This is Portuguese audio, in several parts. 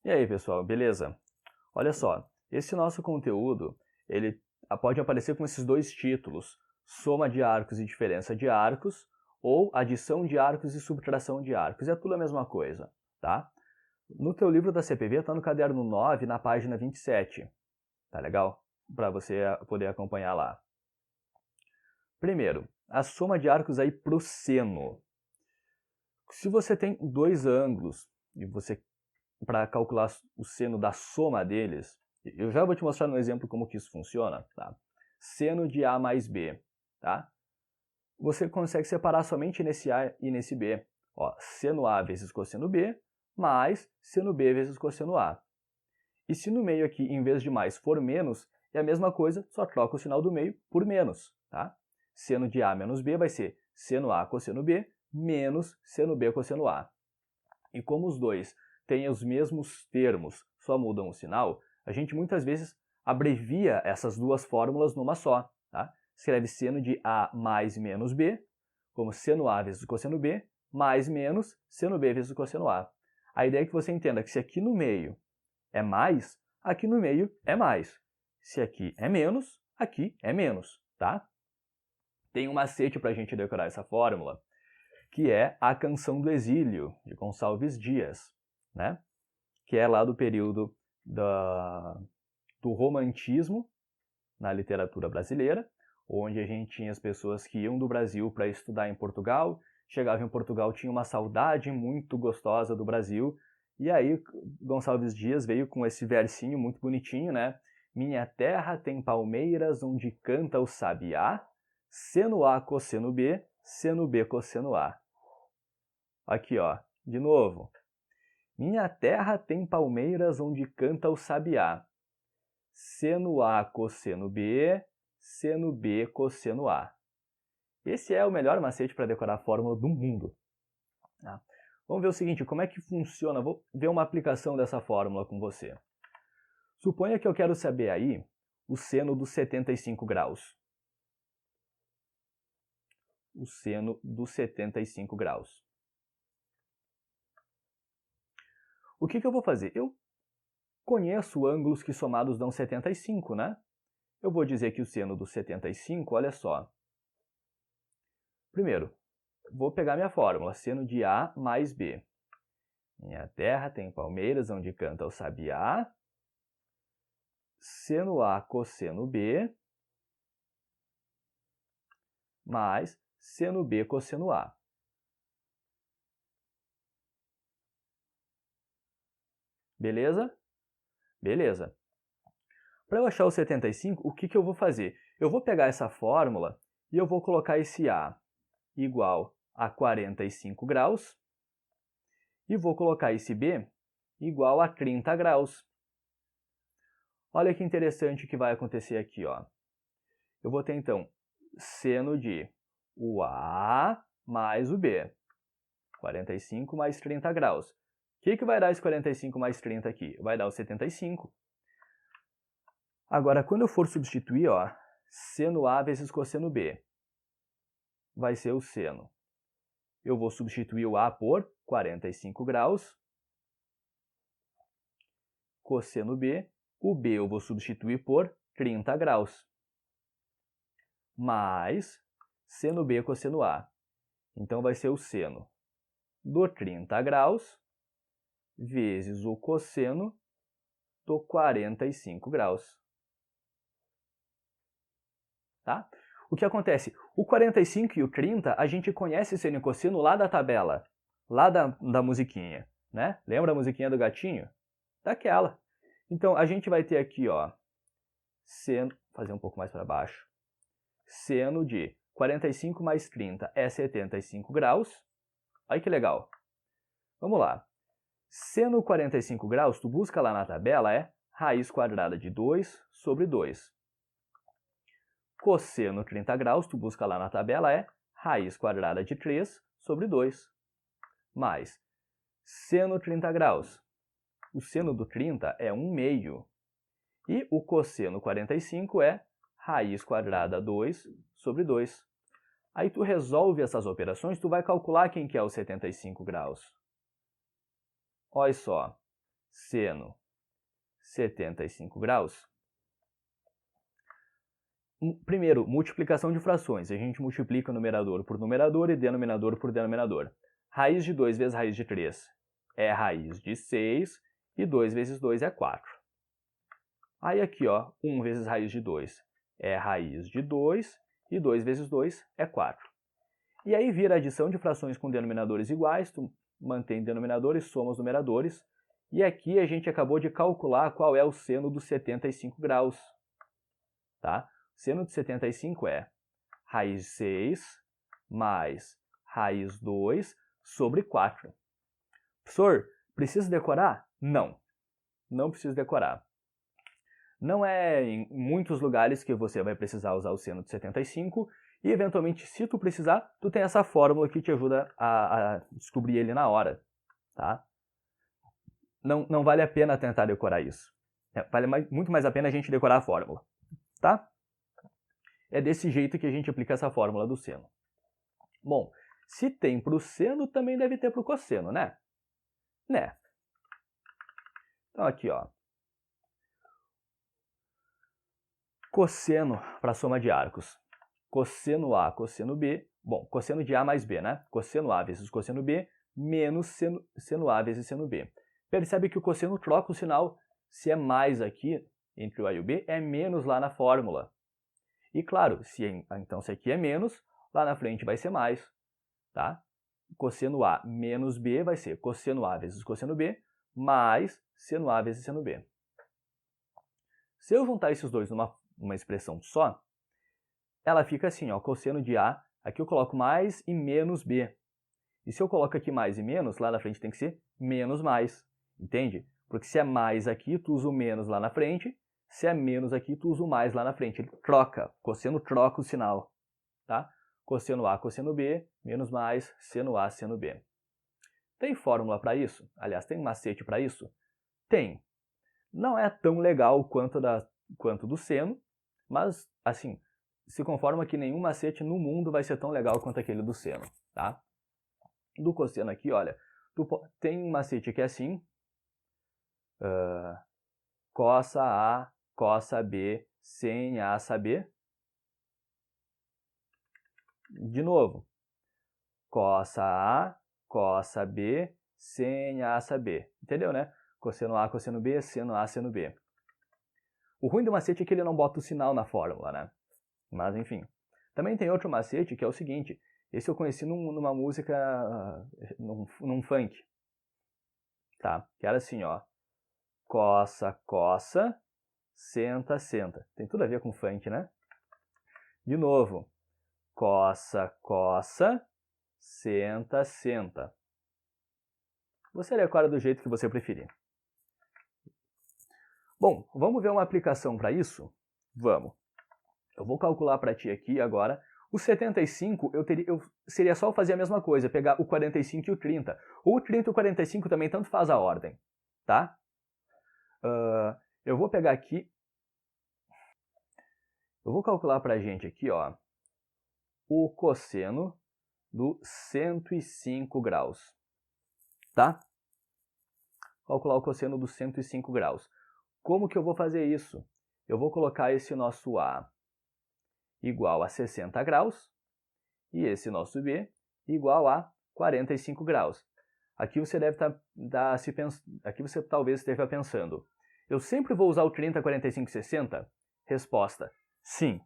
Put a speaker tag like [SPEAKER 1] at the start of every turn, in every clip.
[SPEAKER 1] E aí, pessoal, beleza? Olha só, esse nosso conteúdo, ele pode aparecer com esses dois títulos, soma de arcos e diferença de arcos, ou adição de arcos e subtração de arcos, é tudo a mesma coisa, tá? No teu livro da CPV está no caderno 9, na página 27, tá legal? Para você poder acompanhar lá. Primeiro, a soma de arcos aí pro seno. Se você tem dois ângulos e você para calcular o seno da soma deles, eu já vou te mostrar no exemplo como que isso funciona, tá? Seno de A mais B, tá? Você consegue separar somente nesse A e nesse B. Ó, seno A vezes cosseno B, mais seno B vezes cosseno A. E se no meio aqui, em vez de mais, for menos, é a mesma coisa, só troca o sinal do meio por menos, tá? Seno de A menos B vai ser seno A cosseno B menos seno B cosseno A. E como os dois têm os mesmos termos, só mudam o sinal, a gente muitas vezes abrevia essas duas fórmulas numa só. Tá? Escreve seno de A mais menos B, como seno A vezes cosseno B, mais menos seno B vezes cosseno A. A ideia é que você entenda que se aqui no meio é mais, aqui no meio é mais. Se aqui é menos, aqui é menos. Tá? Tem um macete para a gente decorar essa fórmula, que é a Canção do Exílio, de Gonçalves Dias, né? Que é lá do período do romantismo na literatura brasileira, onde a gente tinha as pessoas que iam do Brasil para estudar em Portugal, chegavam em Portugal, tinha uma saudade muito gostosa do Brasil, e aí Gonçalves Dias veio com esse versinho muito bonitinho, né? Minha terra tem palmeiras onde canta o sabiá, seno A cosseno B, seno B cosseno A. Aqui, ó, de novo. Minha terra tem palmeiras onde canta o sabiá. Seno A cosseno B, seno B cosseno A. Esse é o melhor macete para decorar a fórmula do mundo. Tá? Vamos ver o seguinte, como é que funciona? Vou ver uma aplicação dessa fórmula com você. Suponha que eu quero saber aí o seno dos 75 graus. O seno dos 75 graus. O que eu vou fazer? Eu conheço ângulos que somados dão 75, né? Eu vou dizer que o seno dos 75, olha só. Primeiro, vou pegar minha fórmula, seno de A mais B. Minha terra tem palmeiras onde canta o sabiá. Seno A cosseno B mais seno B cosseno A. Beleza? Beleza. Para eu achar o 75, o que eu vou fazer? Eu vou pegar essa fórmula e eu vou colocar esse A igual a 45 graus e vou colocar esse B igual a 30 graus. Olha que interessante que vai acontecer aqui, ó. Eu vou ter, então, seno de o A mais o B. 45 mais 30 graus. O que vai dar esse 45 mais 30 aqui? Vai dar o 75. Agora, quando eu for substituir, ó, seno A vezes cosseno B, vai ser o seno. Eu vou substituir o A por 45 graus. Cosseno B. O B eu vou substituir por 30 graus. Mais seno B cosseno A. Então, vai ser o seno do 30 graus vezes o cosseno do 45 graus. Tá? O que acontece? O 45 e o 30, a gente conhece seno e cosseno lá da tabela, lá da musiquinha. Né? Lembra a musiquinha do gatinho? Daquela. Então, a gente vai ter aqui, ó, seno, fazer um pouco mais para baixo, seno de 45 mais 30 é 75 graus. Olha que legal. Vamos lá. Seno 45 graus, tu busca lá na tabela, é raiz quadrada de 2 sobre 2. Cosseno 30 graus, tu busca lá na tabela, é raiz quadrada de 3 sobre 2. Mais seno 30 graus. O seno do 30 é 1/2. E o cosseno 45 é raiz quadrada 2 sobre 2. Aí tu resolve essas operações, tu vai calcular quem que é o 75 graus. Olha só. seno 75 graus. Primeiro, multiplicação de frações. A gente multiplica numerador por numerador e denominador por denominador. Raiz de 2 vezes raiz de 3 é raiz de 6 e 2 vezes 2 é 4. Aí aqui, ó, 1 vezes raiz de 2 é raiz de 2 e 2 vezes 2 é 4. E aí vira adição de frações com denominadores iguais, tu mantém denominadores, soma os numeradores. E aqui a gente acabou de calcular qual é o seno dos 75 graus. Tá? Seno de 75 é raiz de 6 mais raiz 2 sobre 4. Professor, precisa decorar? Não, não precisa decorar. Não é em muitos lugares que você vai precisar usar o seno de 75 e, eventualmente, se tu precisar, tu tem essa fórmula que te ajuda a descobrir ele na hora. Tá? Não vale a pena tentar decorar isso. Vale muito mais a pena a gente decorar a fórmula. Tá? É desse jeito que a gente aplica essa fórmula do seno. Bom, se tem para o seno, também deve ter para o cosseno, né? Né? Então aqui, ó. Cosseno para soma de arcos. Cosseno A, cosseno B. Bom, cosseno de A mais B, né? Cosseno A vezes cosseno B menos seno A vezes seno B. Percebe que o cosseno troca o sinal. Se é mais aqui, entre o A e o B, é menos lá na fórmula. E claro, então se aqui é menos, lá na frente vai ser mais. Tá? Cosseno A menos B vai ser cosseno A vezes cosseno B mais seno A vezes seno B. Se eu juntar esses dois numa expressão só, ela fica assim, ó, cosseno de A, aqui eu coloco mais e menos B. E se eu coloco aqui mais e menos, lá na frente tem que ser menos mais, entende? Porque se é mais aqui, tu usa o menos lá na frente, se é menos aqui, tu usa o mais lá na frente. Ele troca, cosseno troca o sinal, tá? Cosseno A, cosseno B, menos mais, seno A, seno B. Tem fórmula para isso? Aliás, tem um macete para isso? Tem. Não é tão legal quanto do seno, mas, assim, se conforma que nenhum macete no mundo vai ser tão legal quanto aquele do seno, tá? Do cosseno aqui, olha, tem um macete que é assim, cossa A, cossa B, sem A saber. De novo, cossa A, cossa B, sem A saber. Entendeu, né? Cosseno A, cosseno B, seno A, seno B. O ruim do macete é que ele não bota o sinal na fórmula, né? Mas, enfim. Também tem outro macete que é o seguinte. Esse eu conheci numa música, num funk. Tá? Que era assim, ó. Coça, coça, senta, senta. Tem tudo a ver com funk, né? De novo. Coça, coça, senta, senta. Você decora do jeito que você preferir. Bom, vamos ver uma aplicação para isso? Vamos. Eu vou calcular para ti aqui agora. O 75, seria só fazer a mesma coisa, pegar o 45 e o 30. Ou o 30 e o 45 também, tanto faz a ordem, tá? Eu vou pegar aqui, eu vou calcular para a gente aqui, ó, o cosseno do 105 graus, tá? Calcular o cosseno dos 105 graus. Como que eu vou fazer isso? Eu vou colocar esse nosso A igual a 60 graus e esse nosso B igual a 45 graus. Aqui você deve aqui você talvez esteja pensando, eu sempre vou usar o 30, 45 e 60? Resposta, sim.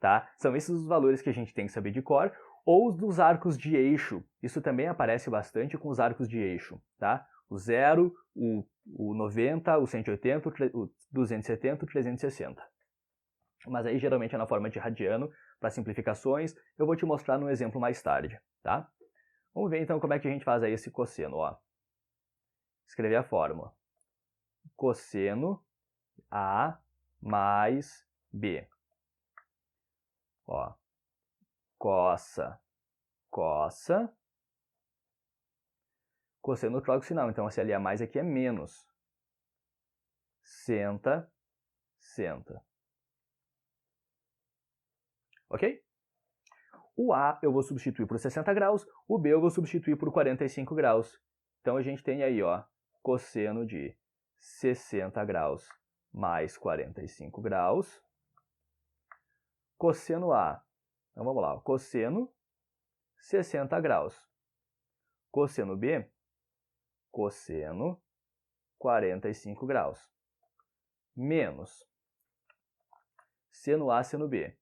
[SPEAKER 1] Tá? São esses os valores que a gente tem que saber de cor, ou os dos arcos de eixo. Isso também aparece bastante com os arcos de eixo. Tá? O 0, o 90, o 180, o 270, o 360. Mas aí geralmente é na forma de radiano, para simplificações. Eu vou te mostrar no exemplo mais tarde. Tá? Vamos ver então como é que a gente faz aí esse cosseno. Ó. Escrever a fórmula. Cosseno A mais B. Ó. Coça, coça. Cosseno troca o sinal, então se ali é mais, aqui é menos. Senta, senta. Ok? O A eu vou substituir por 60 graus, o B eu vou substituir por 45 graus. Então a gente tem aí, ó, cosseno de 60 graus mais 45 graus. Cosseno A. Então, vamos lá. Cosseno 60 graus. Cosseno B. Cosseno 45 graus. Menos seno A, seno B.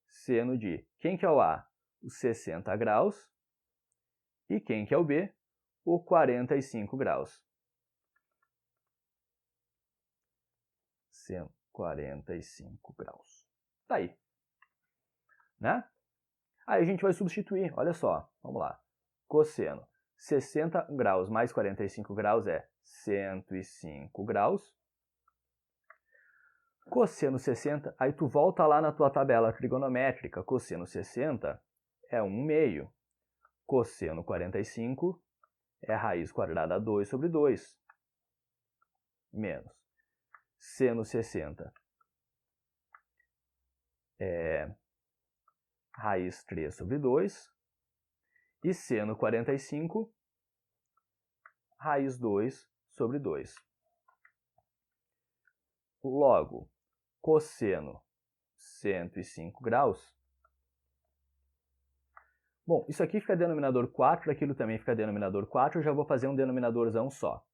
[SPEAKER 1] Seno de quem que é o A? O 60 graus. E quem que é o B? O 45 graus. Seno 45 graus. Tá aí. Né? Aí a gente vai substituir. Olha só. Vamos lá. Cosseno 60 graus mais 45 graus é 105 graus. Cosseno 60, aí tu volta lá na tua tabela trigonométrica. Cosseno 60 é 1/2. Cosseno 45 é raiz quadrada 2 sobre 2. Menos seno 60 é raiz 3 sobre 2. E seno 45, raiz 2 sobre 2. Logo, cosseno 105 graus. Bom, isso aqui fica denominador 4, aquilo também fica denominador 4, eu já vou fazer um denominadorzão só.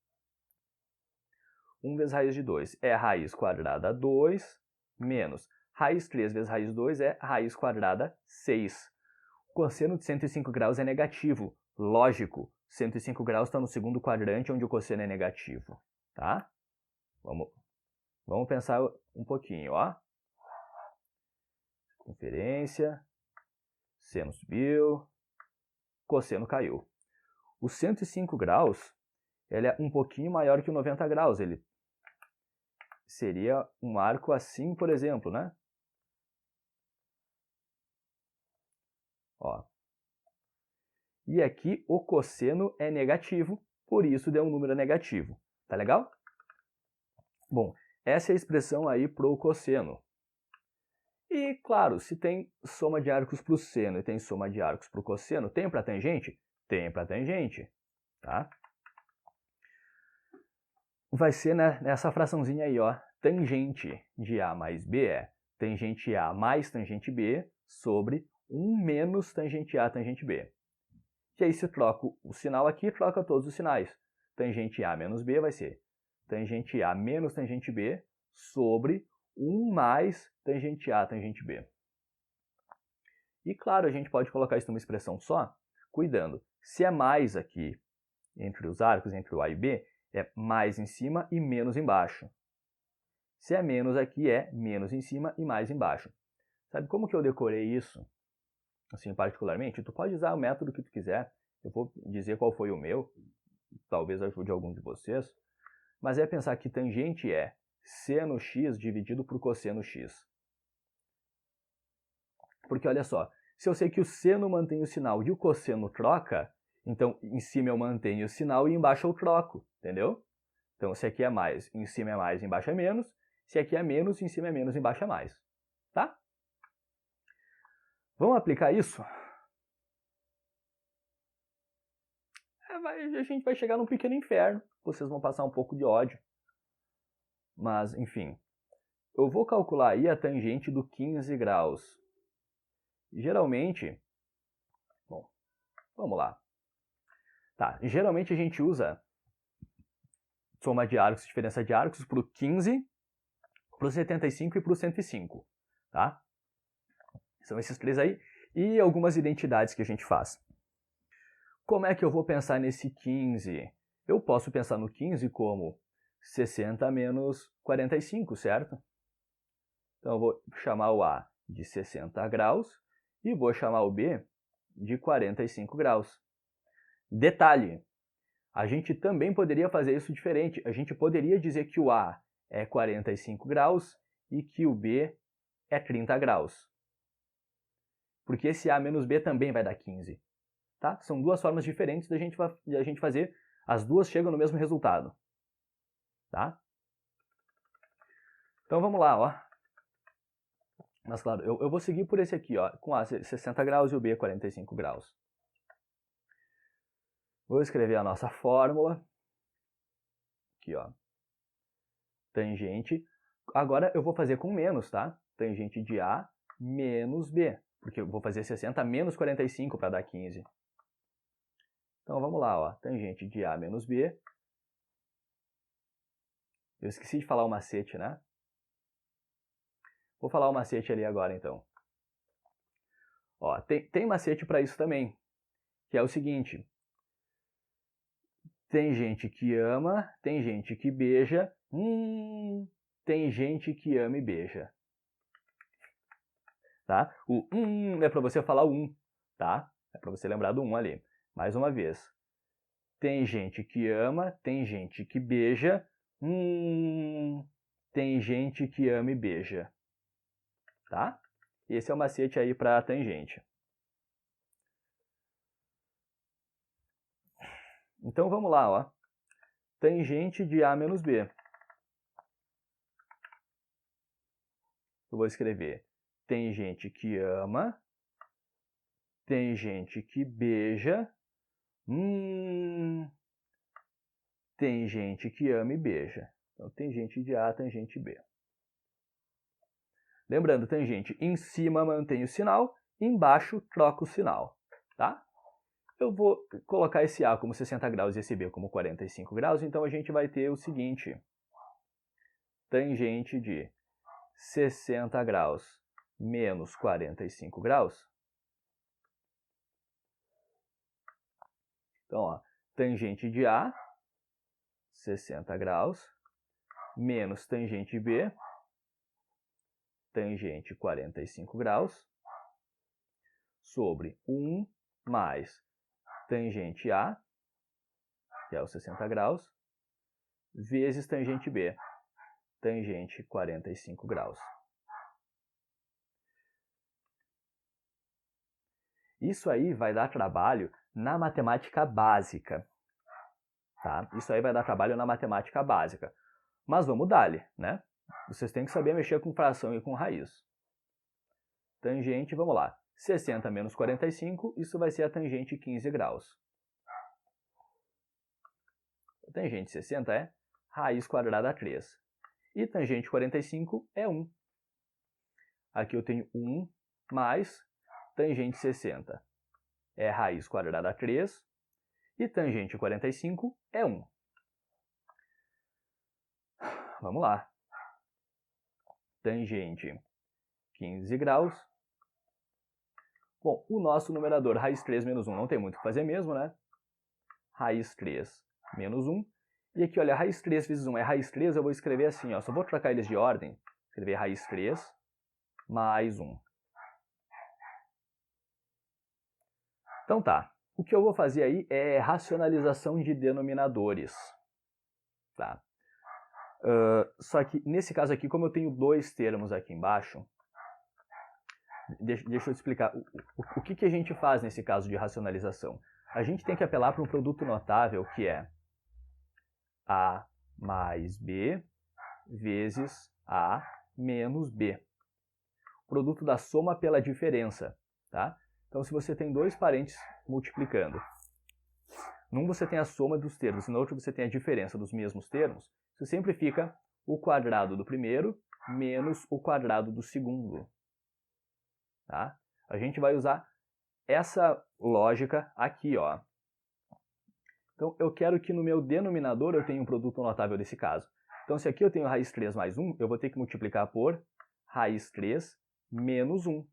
[SPEAKER 1] 1 vezes raiz de 2 é raiz quadrada 2, menos raiz 3 vezes raiz 2 é raiz quadrada 6. O cosseno de 105 graus é negativo. Lógico, 105 graus está no segundo quadrante, onde o cosseno é negativo. Tá? Vamos pensar um pouquinho, ó. Circunferência, seno subiu, cosseno caiu. O 105 graus, ele é um pouquinho maior que o 90 graus. Ele seria um arco assim, por exemplo, né? Ó. E aqui o cosseno é negativo, por isso deu um número negativo. Tá legal? Bom, essa é a expressão aí para o cosseno. E, claro, se tem soma de arcos para o seno e tem soma de arcos para o cosseno, tem para tangente? Tem para tangente. Tá? Vai ser, né, nessa fraçãozinha aí, ó. Tangente de A mais B é tangente A mais tangente B sobre 1 menos tangente A, tangente B. E aí se eu troco o sinal aqui, troca todos os sinais. Tangente A menos B vai ser tangente A menos tangente B sobre 1 mais tangente A, tangente B. E claro, a gente pode colocar isso numa expressão só, cuidando. Se é mais aqui entre os arcos, entre o A e B, é mais em cima e menos embaixo. Se é menos aqui, é menos em cima e mais embaixo. Sabe como que eu decorei isso? Assim, particularmente, tu pode usar o método que tu quiser. Eu vou dizer qual foi o meu, talvez ajude algum de vocês. Mas é pensar que tangente é seno x dividido por cosseno x. Porque olha só, se eu sei que o seno mantém o sinal e o cosseno troca, então em cima eu mantenho o sinal e embaixo eu troco, entendeu? Então se aqui é mais, em cima é mais, embaixo é menos. Se aqui é menos, em cima é menos, embaixo é mais. Tá? Vamos aplicar isso? A gente vai chegar num pequeno inferno. Vocês vão passar um pouco de ódio. Mas, enfim. Eu vou calcular aí a tangente do 15 graus. Geralmente... Bom, vamos lá. Tá, geralmente a gente usa soma de arcos, diferença de arcos para o 15, para o 75 e para o 105. Tá? São esses três aí. E algumas identidades que a gente faz. Como é que eu vou pensar nesse 15? Eu posso pensar no 15 como 60 menos 45, certo? Então eu vou chamar o A de 60 graus e vou chamar o B de 45 graus. Detalhe, a gente também poderia fazer isso diferente. A gente poderia dizer que o A é 45 graus e que o B é 30 graus. Porque esse A menos B também vai dar 15. Tá? São duas formas diferentes da gente fazer. As duas chegam no mesmo resultado. Tá? Então vamos lá, ó. Mas claro, eu vou seguir por esse aqui, ó, com A 60 graus e o B 45 graus. Vou escrever a nossa fórmula, Aqui, ó. Tangente. Agora eu vou fazer com menos, tá? Tangente de A menos B. Porque eu vou fazer 60 menos 45 para dar 15. Então vamos lá, ó. Tangente de A menos B. Eu esqueci de falar o macete, né? Vou falar o macete ali agora, então. Ó, tem macete para isso também, que é o seguinte. Tem gente que ama, tem gente que beija, tem gente que ama e beija. Tá? O é para você falar o tá? É para você lembrar do ali. Mais uma vez. Tem gente que ama, tem gente que beija, tem gente que ama e beija. Tá? Esse é o macete aí para tangente. Então vamos lá, ó. Tangente de A menos B. Eu vou escrever. Tem gente que ama, tem gente que beija, tem gente que ama e beija. Então, tangente de A, tangente B. Lembrando, tangente em cima mantém o sinal, embaixo troca o sinal, tá? Eu vou colocar esse A como 60 graus e esse B como 45 graus, então a gente vai ter o seguinte. Tangente de 60 graus menos 45 graus. Então, ó, tangente de A, 60 graus, menos tangente B, tangente 45 graus, sobre 1 mais tangente A, que é os 60 graus, vezes tangente B, tangente 45 graus. Isso aí vai dar trabalho na matemática básica. Tá? Isso aí vai dar trabalho na matemática básica. Mas vamos dar-lhe, né? Vocês têm que saber mexer com fração e com raiz. Tangente, vamos lá. 60 menos 45, isso vai ser a tangente 15 graus. A tangente 60 é raiz quadrada 3. E tangente 45 é 1. Aqui eu tenho 1 mais tangente 60 é raiz quadrada 3. E tangente 45 é 1. Vamos lá. Tangente 15 graus. Bom, o nosso numerador, raiz 3 menos 1, não tem muito o que fazer mesmo, né? Raiz 3 menos 1. E aqui, olha, raiz 3 vezes 1 é raiz 3, eu vou escrever assim, ó, só vou trocar eles de ordem. Escrever raiz 3 mais 1. Então tá, o que eu vou fazer aí é racionalização de denominadores. Tá? Só que nesse caso aqui, como eu tenho dois termos aqui embaixo, deixa eu te explicar o que a gente faz nesse caso de racionalização. A gente tem que apelar para um produto notável que é A mais B vezes A menos B. O produto da soma pela diferença. Tá? Então, se você tem dois parentes multiplicando, num você tem a soma dos termos, no outro você tem a diferença dos mesmos termos, isso sempre fica o quadrado do primeiro menos o quadrado do segundo. Tá? A gente vai usar essa lógica aqui, ó. Então, eu quero que no meu denominador eu tenha um produto notável desse caso. Então, se aqui eu tenho raiz 3 mais 1, eu vou ter que multiplicar por raiz 3 menos 1.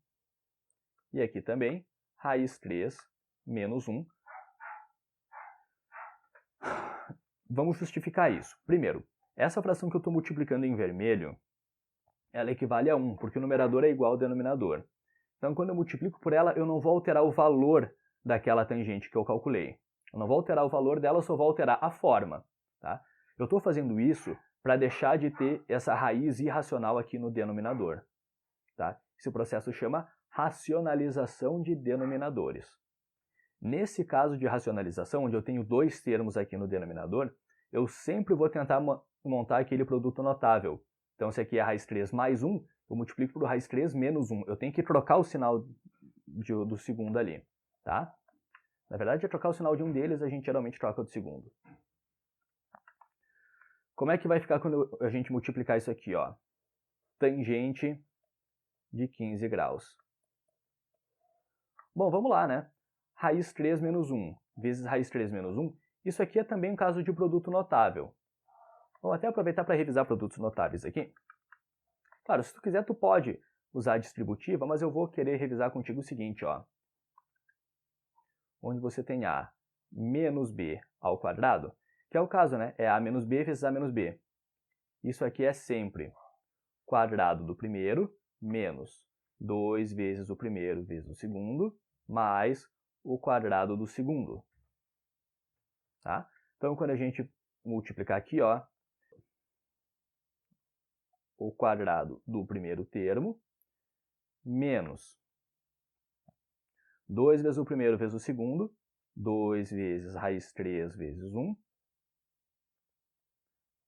[SPEAKER 1] E aqui também, raiz 3 menos 1. Vamos justificar isso. Primeiro, essa fração que eu estou multiplicando em vermelho, ela equivale a 1, porque o numerador é igual ao denominador. Então, quando eu multiplico por ela, eu não vou alterar o valor daquela tangente que eu calculei. Eu não vou alterar o valor dela, eu só vou alterar a forma. Tá? Eu estou fazendo isso para deixar de ter essa raiz irracional aqui no denominador. Tá? Esse processo chama racionalização de denominadores. Nesse caso de racionalização, onde eu tenho dois termos aqui no denominador, eu sempre vou tentar montar aquele produto notável. Então, se aqui é raiz 3 mais 1, eu multiplico por raiz 3 menos 1. Eu tenho que trocar o sinal do segundo ali. Tá? Na verdade, é trocar o sinal de um deles, a gente geralmente troca o do segundo. Como é que vai ficar quando a gente multiplicar isso aqui, ó? Tangente de 15 graus. Bom, vamos lá, né? Raiz 3 menos 1 vezes raiz 3 menos 1. Isso aqui é também um caso de produto notável. Vamos até aproveitar para revisar produtos notáveis aqui. Claro, se tu quiser, tu pode usar a distributiva, mas eu vou querer revisar contigo o seguinte, ó. Onde você tem a menos b ao quadrado, que é o caso, né? É a menos b vezes a menos b. Isso aqui é sempre quadrado do primeiro menos 2 vezes o primeiro vezes o segundo, mais o quadrado do segundo. Tá? Então, quando a gente multiplicar aqui, ó, o quadrado do primeiro termo, menos 2 vezes o primeiro vezes o segundo, 2 vezes raiz 3 vezes 1,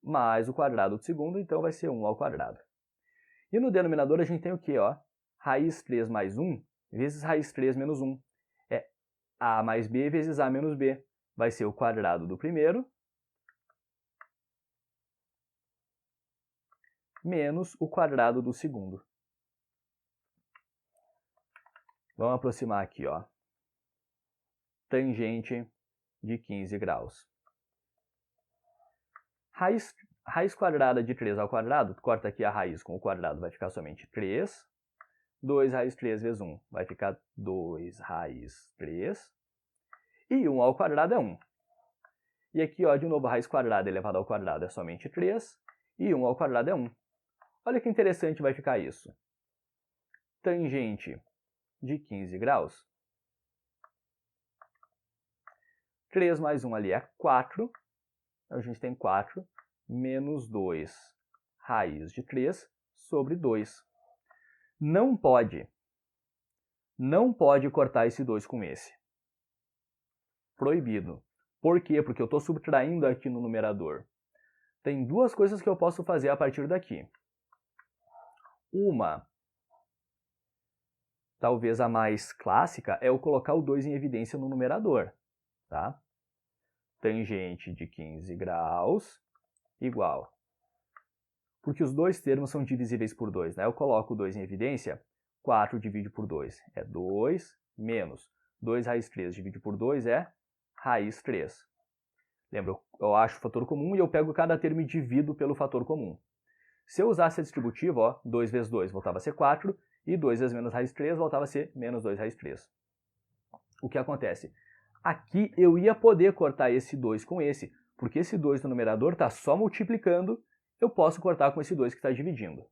[SPEAKER 1] mais o quadrado do segundo, então vai ser 1 ao quadrado. E no denominador a gente tem o quê? Ó? Raiz 3 mais 1 vezes raiz 3 menos 1. É a mais b vezes a menos b. Vai ser o quadrado do primeiro menos o quadrado do segundo. Vamos aproximar aqui, ó. Tangente de 15 graus. Raiz quadrada de 3 ao quadrado, corta aqui a raiz com o quadrado, vai ficar somente 3. 2 raiz 3 vezes 1 vai ficar 2 raiz 3. E 1 ao quadrado é 1. E aqui, ó, de novo, raiz quadrada elevada ao quadrado é somente 3. E 1 ao quadrado é 1. Olha que interessante vai ficar isso. Tangente de 15 graus. 3 mais 1 ali é 4. Então, a gente tem 4 menos 2 raiz de 3 sobre 2. Não pode cortar esse 2 com esse. Proibido. Por quê? Porque eu estou subtraindo aqui no numerador. Tem duas coisas que eu posso fazer a partir daqui. Uma, talvez a mais clássica, é eu colocar o 2 em evidência no numerador. Tá? Tangente de 15 graus igual. Porque os dois termos são divisíveis por 2. Né? Eu coloco o 2 em evidência, 4 divide por 2 é 2, menos 2 raiz 3 divide por 2 é raiz 3. Lembra, eu acho o fator comum e eu pego cada termo e divido pelo fator comum. Se eu usasse a distributiva, ó, 2 vezes 2 voltava a ser 4, e 2 vezes menos raiz 3 voltava a ser menos 2 raiz 3. O que acontece? Aqui eu ia poder cortar esse 2 com esse, porque esse 2 no numerador está só multiplicando, eu posso cortar com esse 2 que está dividindo.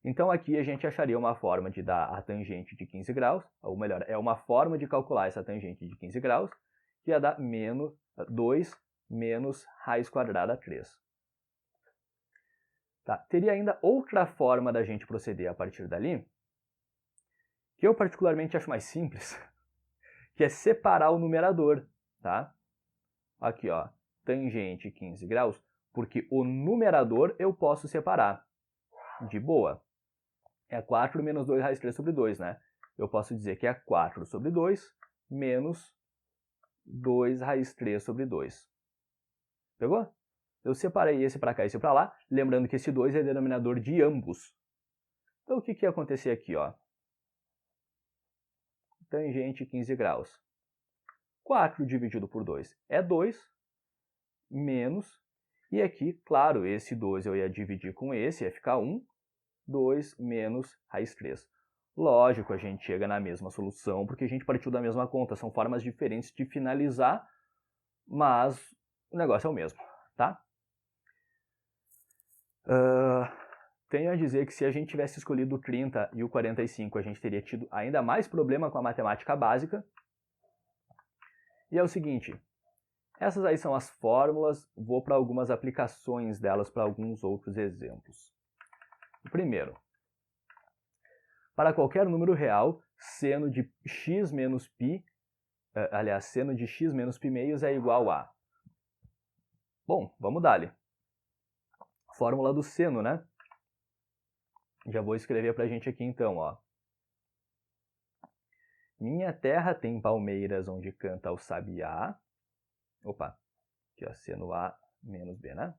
[SPEAKER 1] Então aqui a gente acharia uma forma de dar a tangente de 15 graus, ou melhor, é uma forma de calcular essa tangente de 15 graus, que ia dar menos 2 menos raiz quadrada 3. Tá? Teria ainda outra forma da gente proceder a partir dali, que eu particularmente acho mais simples, que é separar o numerador. Tá? Aqui, ó, tangente 15 graus, porque o numerador eu posso separar. De boa. É 4 menos 2 raiz 3 sobre 2, né? Eu posso dizer que é 4 sobre 2 menos 2 raiz 3 sobre 2. Pegou? Eu separei esse para cá e esse para lá, lembrando que esse 2 é denominador de ambos. Então, o que ia acontecer aqui? Ó? Tangente 15 graus. 4 dividido por 2 é 2, menos, e aqui, claro, esse 2 eu ia dividir com esse, ia ficar 1, 2 menos raiz 3. Lógico, a gente chega na mesma solução, porque a gente partiu da mesma conta. São formas diferentes de finalizar, mas o negócio é o mesmo, tá? Tenho a dizer que se a gente tivesse escolhido o 30 e o 45, a gente teria tido ainda mais problema com a matemática básica. E é o seguinte, essas aí são as fórmulas, vou para algumas aplicações delas, para alguns outros exemplos. O primeiro, para qualquer número real, seno de x menos π, aliás, seno de x menos π meios é igual a... Bom, vamos dar-lhe. Fórmula do seno, né? Já vou escrever para a gente aqui então, ó. Minha terra tem palmeiras onde canta o sabiá. Opa, aqui ó, seno A menos B, né?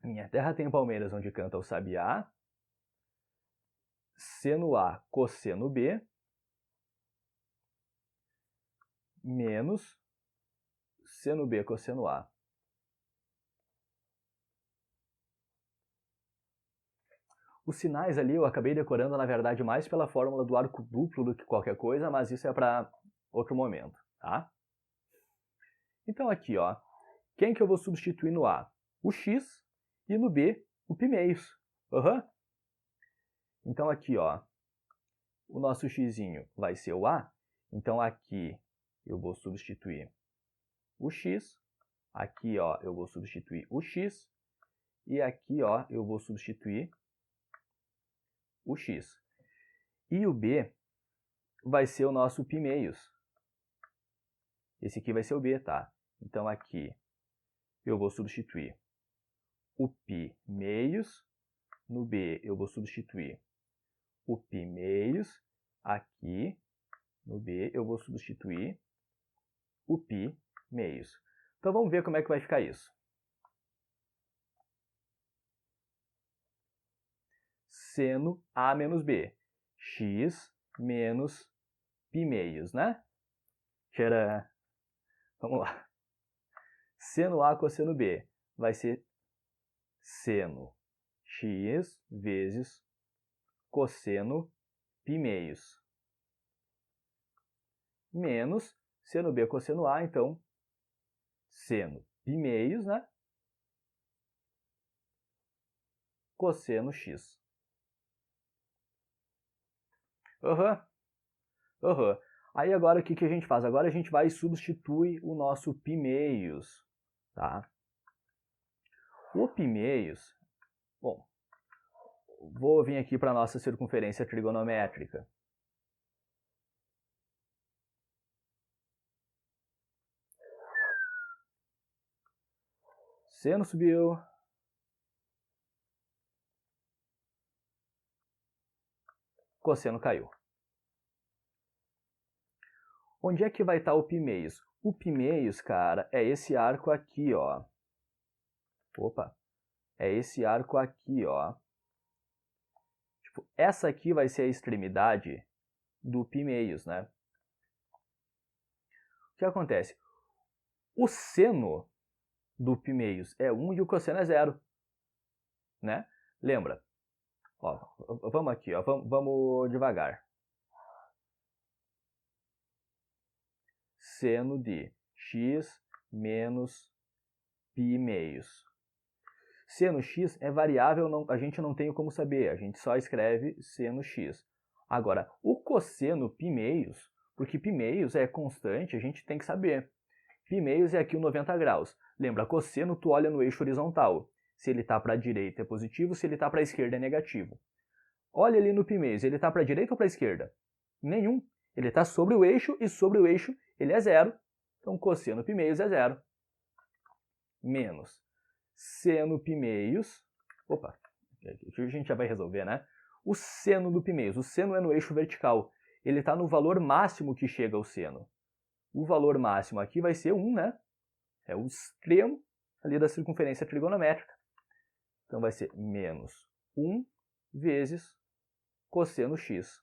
[SPEAKER 1] Minha terra tem palmeiras onde canta o sabiá. Seno A cosseno B menos seno B cosseno A. Os sinais ali eu acabei decorando, na verdade, mais pela fórmula do arco duplo do que qualquer coisa, mas isso é para outro momento, tá? Então aqui, ó, quem que eu vou substituir no A? O x e no B, o π meios. Então aqui, ó, o nosso xzinho vai ser o A, então aqui eu vou substituir o x, aqui, ó, eu vou substituir o x, e aqui, ó, eu vou substituir o x. E o B vai ser o nosso π meios. Esse aqui vai ser o B, tá? Então aqui eu vou substituir o π meios, no B eu vou substituir o π meios, aqui no B eu vou substituir o π meios. Então vamos ver como é que vai ficar isso. Seno A menos B, x menos π meios, né? Tcharam! Vamos lá. Seno A cosseno B vai ser seno x vezes cosseno π meios. Menos seno B cosseno A, então, seno π meios, né? Cosseno x. Aí agora o que a gente faz? Agora a gente vai substituir o nosso π meios, tá? O π meios, bom, vou vir aqui para a nossa circunferência trigonométrica. Seno subiu. Cosseno caiu. Onde é que vai estar o π meios? O π meios, cara, é esse arco aqui, ó. Opa! É esse arco aqui, ó. Tipo, essa aqui vai ser a extremidade do π meios, né? O que acontece? O seno do π meios é 1 e o cosseno é 0, né? Lembra? Ó, vamos aqui, ó, vamos devagar. Seno de x menos π meios. Seno x é variável, a gente não tem como saber, a gente só escreve seno x. Agora, o cosseno π meios, porque π meios é constante, a gente tem que saber. Π meios é aqui o 90 graus. Lembra, cosseno tu olha no eixo horizontal. Se ele está para a direita é positivo, se ele está para a esquerda é negativo. Olha ali no π meios, ele está para a direita ou para a esquerda? Nenhum. Ele está sobre o eixo e sobre o eixo ele é 0. Então, cosseno π meios é 0. Menos seno π meios. Opa, a gente já vai resolver, né? O seno do π meios. O seno é no eixo vertical. Ele está no valor máximo que chega ao seno. O valor máximo aqui vai ser 1, né? É o extremo ali da circunferência trigonométrica. Então vai ser menos 1 vezes cosseno x.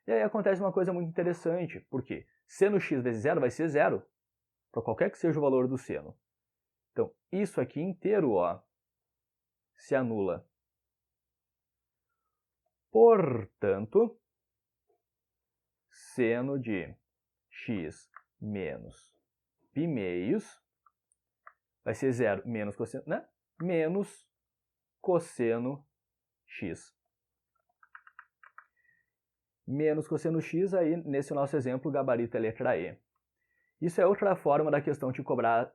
[SPEAKER 1] E aí acontece uma coisa muito interessante, porque seno x vezes 0 vai ser 0, para qualquer que seja o valor do seno. Então, isso aqui inteiro, ó, se anula. Portanto, seno de x menos π meios vai ser 0 menos cosseno, né? Menos cosseno x. Menos cosseno x, aí nesse nosso exemplo, o gabarito é letra E. Isso é outra forma da questão de cobrar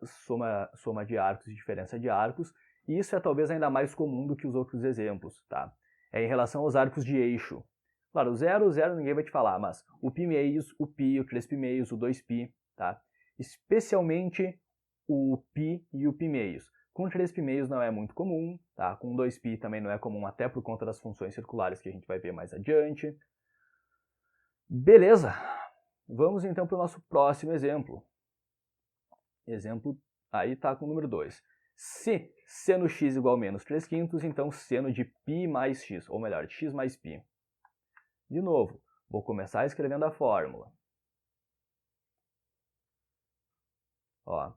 [SPEAKER 1] soma de arcos e diferença de arcos, e isso é talvez ainda mais comum do que os outros exemplos, tá? É em relação aos arcos de eixo. Claro, o 0, ninguém vai te falar, mas o π meios, o π, o 3π meios, o 2π, tá? Especialmente o π e o π meios. Com 3π meios não é muito comum, tá? Com 2π também não é comum, até por conta das funções circulares que a gente vai ver mais adiante. Beleza! Vamos então para o nosso próximo exemplo. Exemplo aí está com o número 2. Se seno x igual a menos 3/5, então seno de π mais x, ou melhor, de x mais π. De novo, vou começar escrevendo a fórmula. Ó.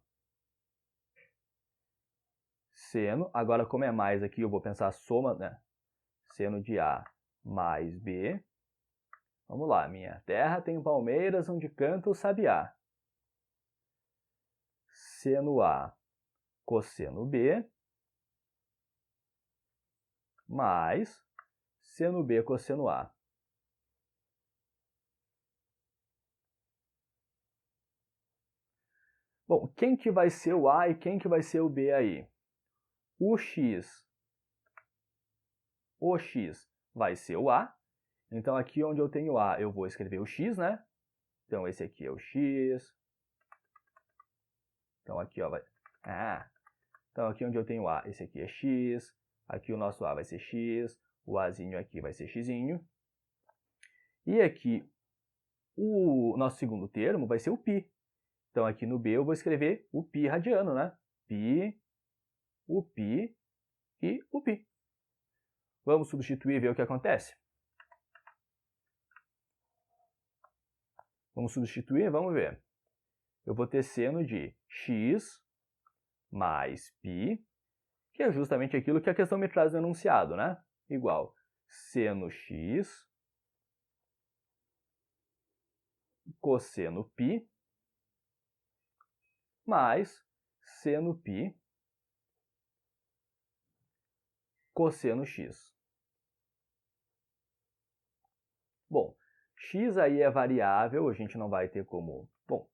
[SPEAKER 1] Seno, agora como é mais aqui, eu vou pensar a soma, né? Seno de A mais B. Vamos lá, minha terra tem palmeiras onde canta o sabiá. Seno A cosseno B mais seno B cosseno A. Bom, quem que vai ser o A e quem que vai ser o B aí? O x vai ser o A. Então aqui onde eu tenho A, eu vou escrever o x, né? Então esse aqui é o x. Então aqui, ó, vai... Então aqui onde eu tenho A, esse aqui é x. Aqui o nosso A vai ser x. O Azinho aqui vai ser xzinho. E aqui o nosso segundo termo vai ser o π. Então aqui no B eu vou escrever o π radiano, né? Π, o π e o π. Vamos substituir e ver o que acontece? Vamos substituir? Vamos ver. Eu vou ter seno de x mais π, que é justamente aquilo que a questão me traz no enunciado, né? Igual seno x cosseno π mais seno π cosseno x. Bom, x aí é variável, a gente não vai ter como... Bom,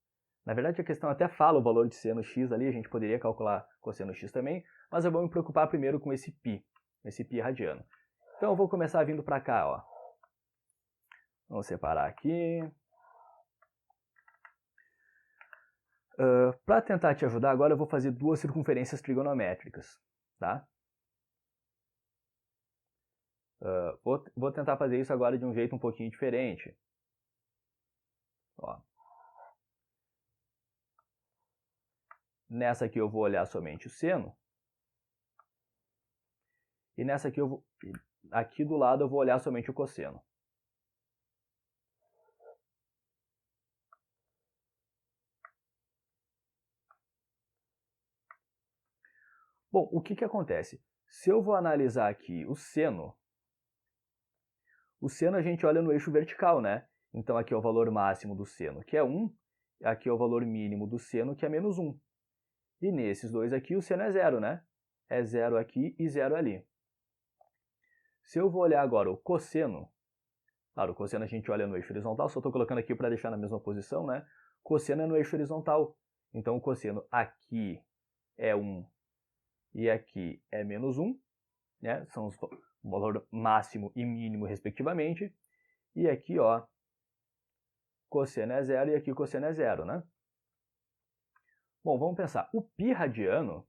[SPEAKER 1] na verdade a questão até fala o valor de seno x ali, a gente poderia calcular cosseno x também, mas eu vou me preocupar primeiro com esse π radiano. Então eu vou começar vindo para cá, ó. Vamos separar aqui. Para tentar te ajudar, agora eu vou fazer duas circunferências trigonométricas, tá? Vou tentar fazer isso agora de um jeito um pouquinho diferente. Ó. Nessa aqui eu vou olhar somente o seno. E nessa aqui aqui do lado eu vou olhar somente o cosseno. Bom, o que acontece? Se eu vou analisar aqui o seno a gente olha no eixo vertical, né? Então aqui é o valor máximo do seno, que é 1, aqui é o valor mínimo do seno, que é menos 1. E nesses dois aqui o seno é 0, né? É 0 aqui e 0 ali. Se eu vou olhar agora o cosseno, claro, o cosseno a gente olha no eixo horizontal, só estou colocando aqui para deixar na mesma posição, né? Cosseno é no eixo horizontal. Então o cosseno aqui é 1 e aqui é menos 1, né? São os o valor máximo e mínimo respectivamente. E aqui, ó, cosseno é 0 e aqui cosseno é 0, né? Bom, vamos pensar. O π radiano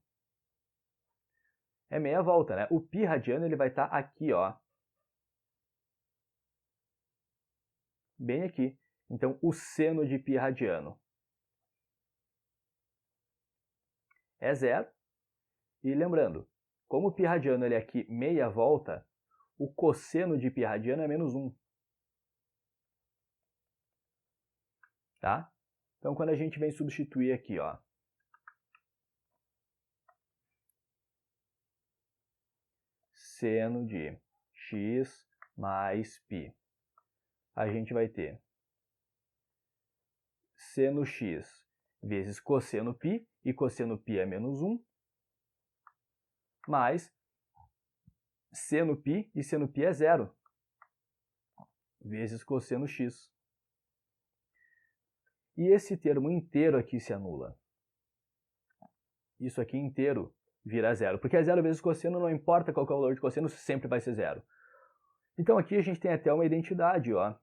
[SPEAKER 1] é meia volta, né? O π radiano ele vai estar aqui, ó. Bem aqui. Então, o seno de π radiano é 0. E lembrando, como o π radiano ele é aqui meia volta, o cosseno de π radiano é menos 1. Tá? Então, quando a gente vem substituir aqui, ó, seno de x mais π, a gente vai ter seno x vezes cosseno π, e cosseno π é menos 1, mais seno π, e seno π é 0, vezes cosseno x. E esse termo inteiro aqui se anula. Isso aqui inteiro vira 0, porque é 0 vezes cosseno, não importa qual é o valor de cosseno, sempre vai ser 0. Então aqui a gente tem até uma identidade, ó.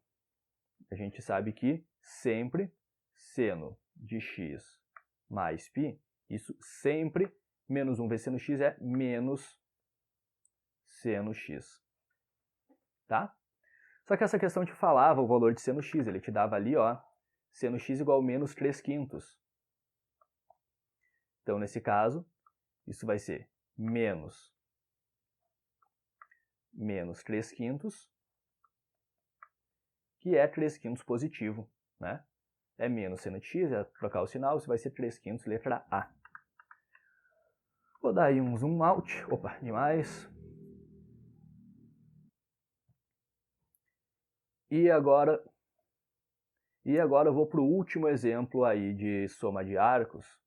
[SPEAKER 1] A gente sabe que sempre seno de x mais π, isso sempre, menos 1 vezes seno x é menos seno x. Tá? Só que essa questão te falava o valor de seno x, ele te dava ali, ó, seno x igual a menos 3/5. Então, nesse caso, isso vai ser menos 3/5, que é 3/5 positivo, né? É menos seno de x, é trocar o sinal, isso vai ser 3/5, letra A. Vou dar aí um zoom out, opa, demais. E agora eu vou para o último exemplo aí de soma de arcos,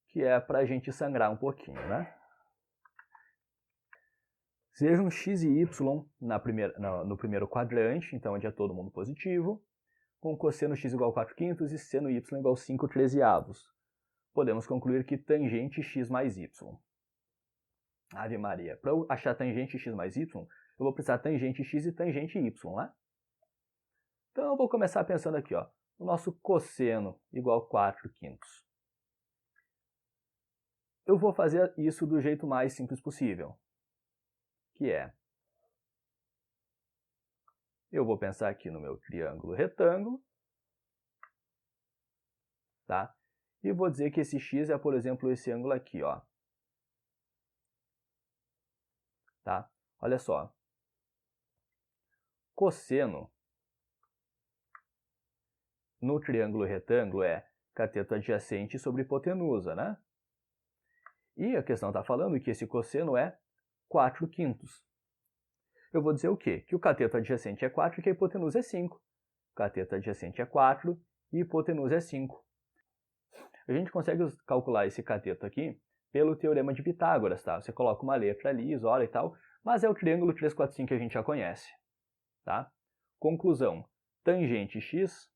[SPEAKER 1] que é para a gente sangrar um pouquinho, né? Sejam x e y no primeiro quadrante, então onde é todo mundo positivo, com cosseno x igual a 4/5 e seno y igual a 5/13. Podemos concluir que tangente x mais y. Ave Maria, para eu achar tangente x mais y, eu vou precisar tangente x e tangente y, né? Então eu vou começar pensando aqui, ó, o nosso cosseno igual a 4/5. Eu vou fazer isso do jeito mais simples possível, que é, eu vou pensar aqui no meu triângulo retângulo, tá? E vou dizer que esse x é, por exemplo, esse ângulo aqui, ó. Tá? Olha só. Cosseno no triângulo retângulo é cateto adjacente sobre hipotenusa, né? E a questão está falando que esse cosseno é 4/5. Eu vou dizer o quê? Que o cateto adjacente é 4 e que a hipotenusa é 5. O cateto adjacente é 4 e a hipotenusa é 5. A gente consegue calcular esse cateto aqui pelo teorema de Pitágoras, tá? Você coloca uma letra ali, isola e tal, mas é o triângulo 3, 4, 5 que a gente já conhece, tá? Conclusão, tangente x,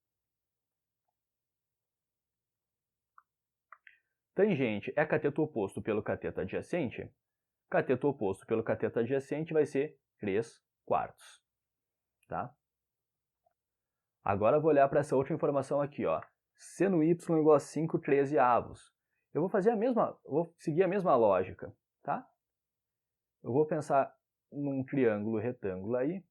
[SPEAKER 1] tangente é cateto oposto pelo cateto adjacente, cateto oposto pelo cateto adjacente vai ser 3/4, tá? Agora eu vou olhar para essa outra informação aqui, ó. Seno y igual a 5/13. Eu vou seguir a mesma lógica, tá? Eu vou pensar num triângulo retângulo aí.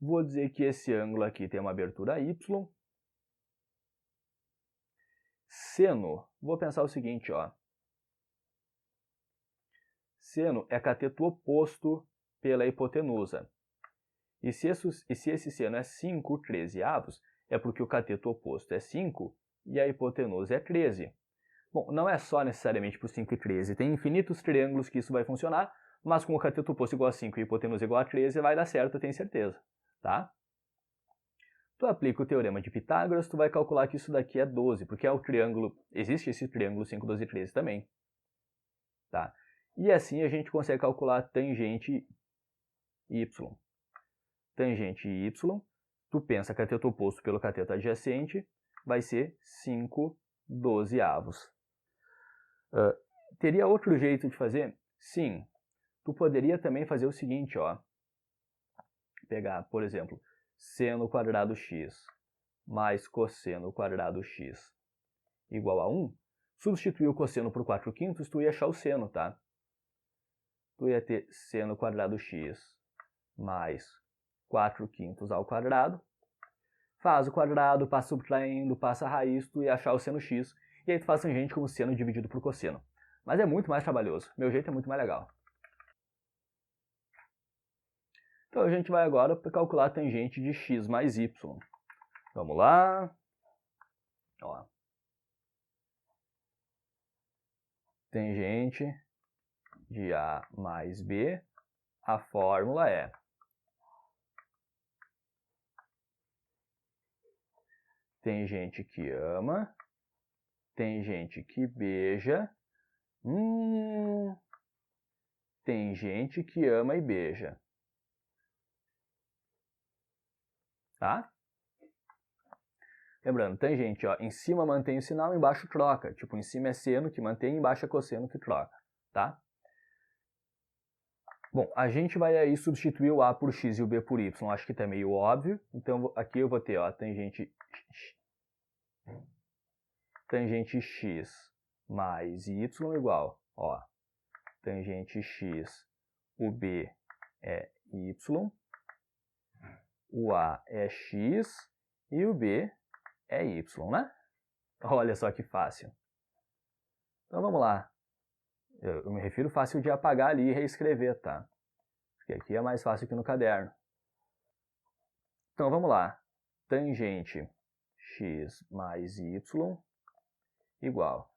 [SPEAKER 1] Vou dizer que esse ângulo aqui tem uma abertura y. Seno, vou pensar o seguinte, ó. Seno é cateto oposto pela hipotenusa. E se esse seno é 5/13, é porque o cateto oposto é 5 e a hipotenusa é 13. Bom, não é só necessariamente por 5 e 13, tem infinitos triângulos que isso vai funcionar, mas com o cateto oposto igual a 5 e a hipotenusa igual a 13 vai dar certo, eu tenho certeza, tá? Tu aplica o teorema de Pitágoras, tu vai calcular que isso daqui é 12, porque é o triângulo, existe esse triângulo 5, 12 e 13 também, tá? E assim a gente consegue calcular tangente y. Tangente y, tu pensa cateto oposto pelo cateto adjacente, vai ser 5/12. Teria outro jeito de fazer? Sim. Tu poderia também fazer o seguinte, ó. Pegar, por exemplo, seno quadrado x mais cosseno quadrado x igual a 1. Substituir o cosseno por 4/5, tu ia achar o seno, tá? Tu ia ter seno quadrado x mais 4/5 ao quadrado. Faz o quadrado, passa subtraindo, passa a raiz, tu ia achar o seno x. E aí tu faz tangente como seno dividido por cosseno. Mas é muito mais trabalhoso. Meu jeito é muito mais legal. Então a gente vai agora para calcular a tangente de x mais y. Vamos lá. Ó. Tangente de A mais B, a fórmula é tangente que ama, tangente que beija, tangente que ama e beija. Tá? Lembrando, tangente, ó, em cima mantém o sinal, embaixo troca. Tipo, em cima é seno que mantém, embaixo é cosseno que troca. Tá? Bom, a gente vai aí substituir o A por x e o B por y. Acho que tá meio óbvio. Então, aqui eu vou ter, ó, tangente x mais y igual, ó, tangente x, o B é y, o A é x e o B é y, né? Olha só que fácil. Então vamos lá. Eu me refiro fácil de apagar ali e reescrever, tá? Porque aqui é mais fácil que no caderno. Então vamos lá. Tangente x mais y igual.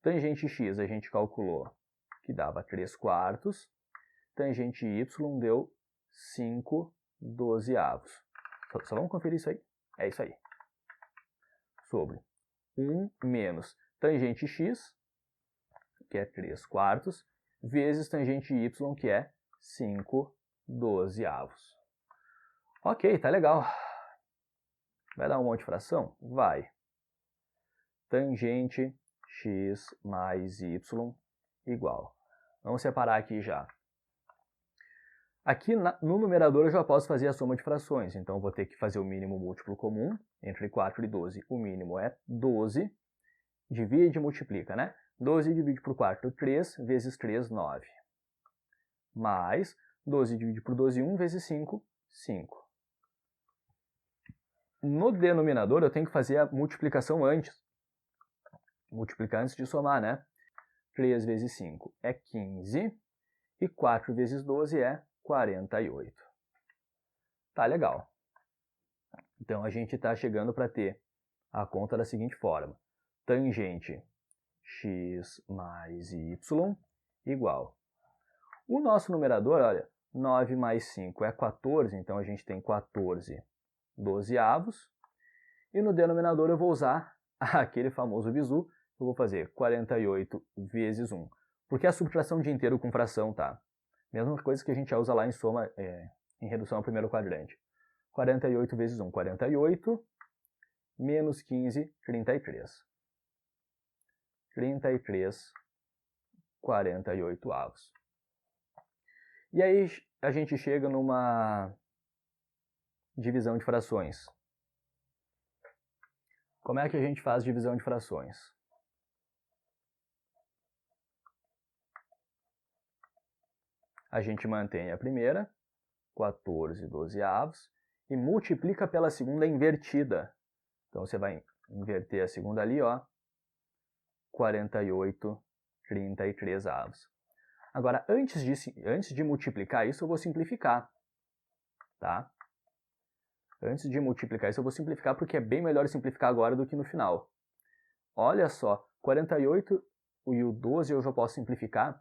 [SPEAKER 1] Tangente x a gente calculou que dava 3/4. Tangente y deu 5/12. Só vamos conferir isso aí? É isso aí. Sobre 1 menos tangente x, que é 3/4, vezes tangente y, que é 5/12. Ok, tá legal. Vai dar um monte de fração? Vai. Tangente x mais y igual. Vamos separar aqui já. Aqui no numerador eu já posso fazer a soma de frações, então eu vou ter que fazer o mínimo múltiplo comum entre 4 e 12. O mínimo é 12, divide e multiplica, né? 12 divide por 4, 3, vezes 3, 9. Mais 12 divide por 12, 1, vezes 5, 5. No denominador eu tenho que fazer a multiplicação antes. Multiplicar antes de somar, né? 3 vezes 5 é 15 e 4 vezes 12 é 48. Tá legal. Então a gente está chegando para ter a conta da seguinte forma. Tangente x mais y igual. O nosso numerador, olha, 9 mais 5 é 14, então a gente tem 14/12. E no denominador eu vou usar aquele famoso bizu, eu vou fazer 48 vezes 1. Porque é a subtração de inteiro com fração, tá? Mesma coisa que a gente já usa lá em soma, em redução ao primeiro quadrante. 48 vezes 1, 48, menos 15, 33. 33/48. E aí a gente chega numa divisão de frações. Como é que a gente faz divisão de frações? A gente mantém a primeira, 14/12, e multiplica pela segunda invertida. Então você vai inverter a segunda ali, ó, 48/33. Agora, antes de multiplicar isso, eu vou simplificar, tá? Antes de multiplicar isso, eu vou simplificar porque é bem melhor simplificar agora do que no final. Olha só, 48 e o 12 eu já posso simplificar,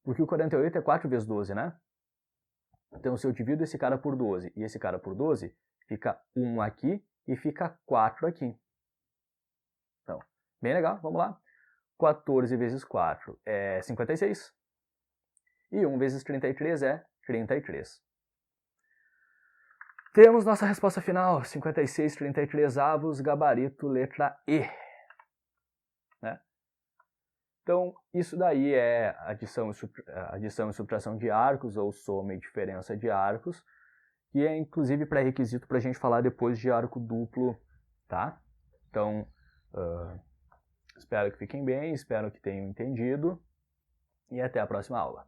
[SPEAKER 1] porque o 48 é 4 vezes 12, né? Então, se eu divido esse cara por 12 e esse cara por 12, fica 1 aqui e fica 4 aqui. Então, bem legal, vamos lá. 14 vezes 4 é 56. E 1 vezes 33 é 33. Temos nossa resposta final, 56/33, gabarito letra E. Né? Então, isso daí é adição e subtração de arcos, ou soma e diferença de arcos, que é inclusive pré-requisito para a gente falar depois de arco duplo, tá? Então, espero que fiquem bem, espero que tenham entendido, e até a próxima aula.